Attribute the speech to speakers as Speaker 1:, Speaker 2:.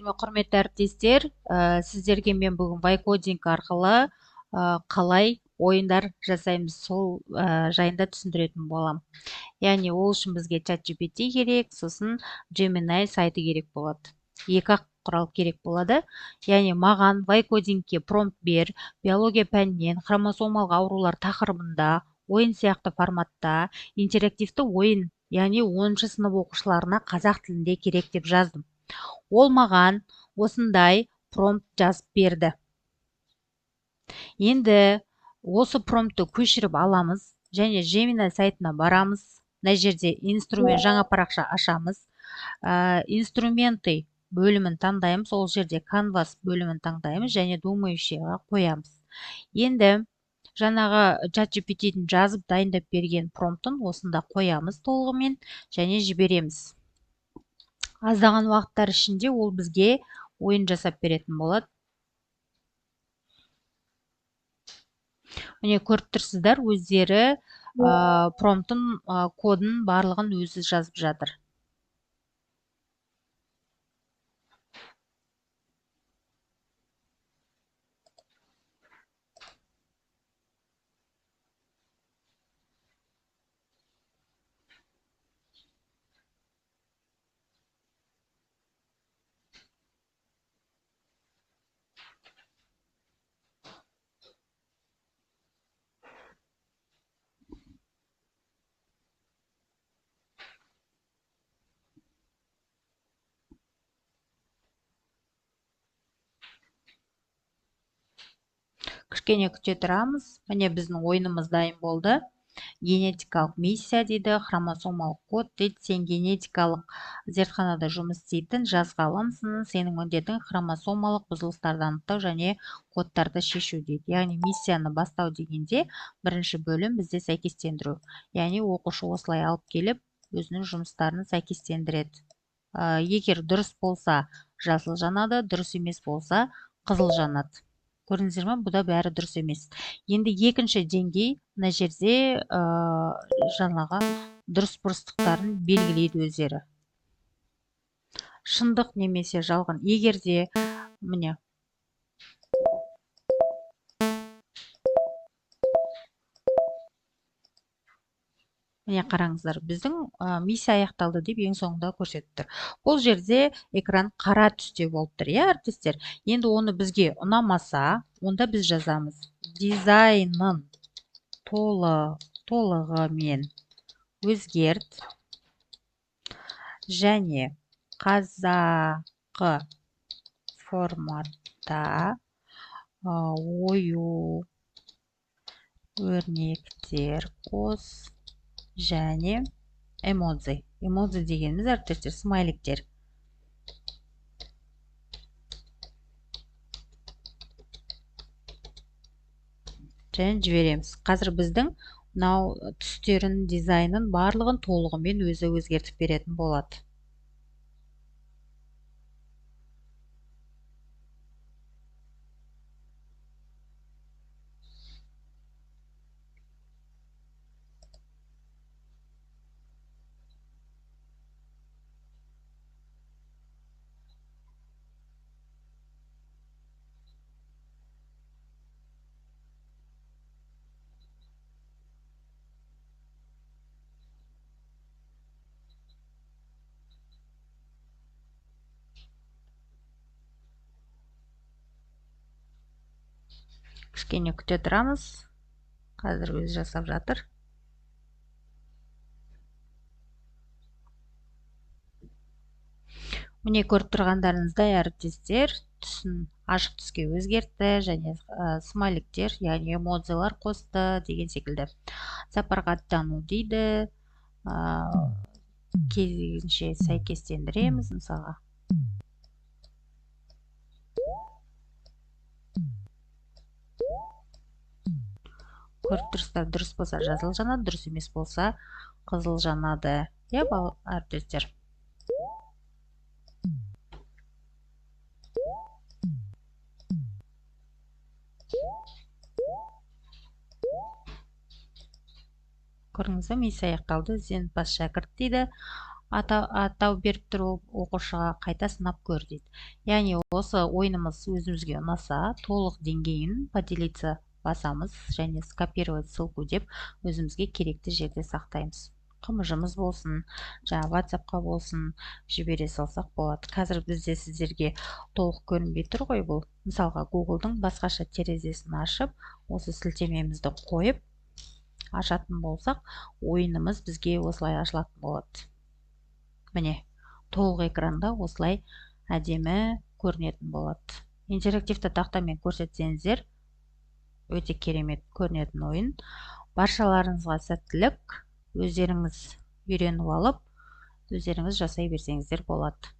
Speaker 1: Құрметті әріптестер, сіздерге мен бүгін вайкодинг арқылы қалай ойындар жасаймыз сол жайында түсіндіретін боламын. Яғни ол үшін бізге ChatGPT керек, сосын Gemini сайты керек болады. Екі-ақ құрал керек болады. Яғни маған вайкодингке промпт бер, биология пәнінен хромосомалық аурулар тақырыбында ойын сияқты форматта интерактивті ойын, яғни 10-шы сынып оқушыларына қазақ тілінде керек деп жаздым. Ол маған осындай промпт жазып берді. Енді осы промптты көшіріп аламыз және Gemini сайтына барамыз. Мына жерде инструмент жаңа парақша ашамыз. Инструменты бөлімін таңдаймыз. Ол жерде Canvas бөлімін таңдаймыз және думающийға қоямыз. Енді жаңағы ChatGPT-дің жазып дайындап берген промптын осында қоямыз толығымен және жібереміз. Аздаған уақыттар ішінде ол бізге ойын жасап беретін болады. Міне көріп тұрсыздар, өздері промптын кодын барлығын өзі жазып жатыр. Кішкене күте тұрамыз. Міне біздің ойынымыз дайын болды. Генетикалық миссия дейді, хромосомалық код дейді. Сен генетикалық зертханада жұмыс істейтін жас ғалымсың, сенің міндетің хромосомалық бұзылыстарды анықтау және кодтарды шешу дейді. Яғни миссияны бастау дегенде бірінші бөлім бізде сәйкестендіру. Яғни оқушы осылай алып келіп, өзінің жұмыстарын сәйкестендіреді. Егер дұрыс болса, жасыл жанады, дұрыс емес болса, қызыл жанады. Көрдіңіздер ме? Бұда бәрі дұрыс емес. Енді екінші деңгей мына жерде жаңағы дұрыс бұрыстықтарын белгілейді өздері. Шындық немесе жалған. Егер де міне қараңыздар, біздің миссия аяқталды деп ең соңында көрсетіп тұр. Бұл жерде экран қара түсте болып тұр, әріптестер. Енді оны бізге ұнамаса, онда біз жазамыз. Дизайнын толығымен өзгерт және қазақы форматта ою өрнектер қос және эмодзи. Эмодзи дегеніміз әріптестер смайликтер. Және жібереміз. Қазір біздің мынау түстерін, дизайнын барлығын толығымен өзі өзгертіп беретін болады. Кішкене күте тұрамыз. Қазір өзі жасап жатыр. Міне көріп тұрғандарыңыздай әріптестер түсін ашық түске өзгертті және смайликтер, яғни эмодзилар қосты деген секілді. Сапарға аттану дейді. Кезінше сәйкестендіреміз мысалға. Көріп тұрсыздар, дұрыс болса жасыл жанады, дұрыс емес болса қызыл жанады. Әріптестер. Көріңізді, миссия аяқталды, ізденімпаз шәкірт дейді. атау беріп тұру оқушыға қайта сынап көр дейді. Яғни осы ойынымыз өзімізге ұнаса, толық деңгейін поделиться басамыз және скопировать ссылку деп өзімізге керекті жерде сақтаймыз. Қымыжымыз болсын, жаңа WhatsApp-қа болсын, жібере салсақ болады. Қазір бізде сіздерге толық көрінбей тұр ғой бұл. Мысалға, Google-дың басқаша терезесін ашып, осы сілтемемізді қойып ашатын болсақ, ойынымыз бізге осылай ашылатын болады. Міне, толық экранда осылай әдемі көрінетін болады. Интерактивті тақтамен көрсетсеңіздер, өте керемет көрінетін ойын. Баршаларыңызға сәттілік, өздеріңіз үйреніп алып, өздеріңіз жасай берсеңіздер болады.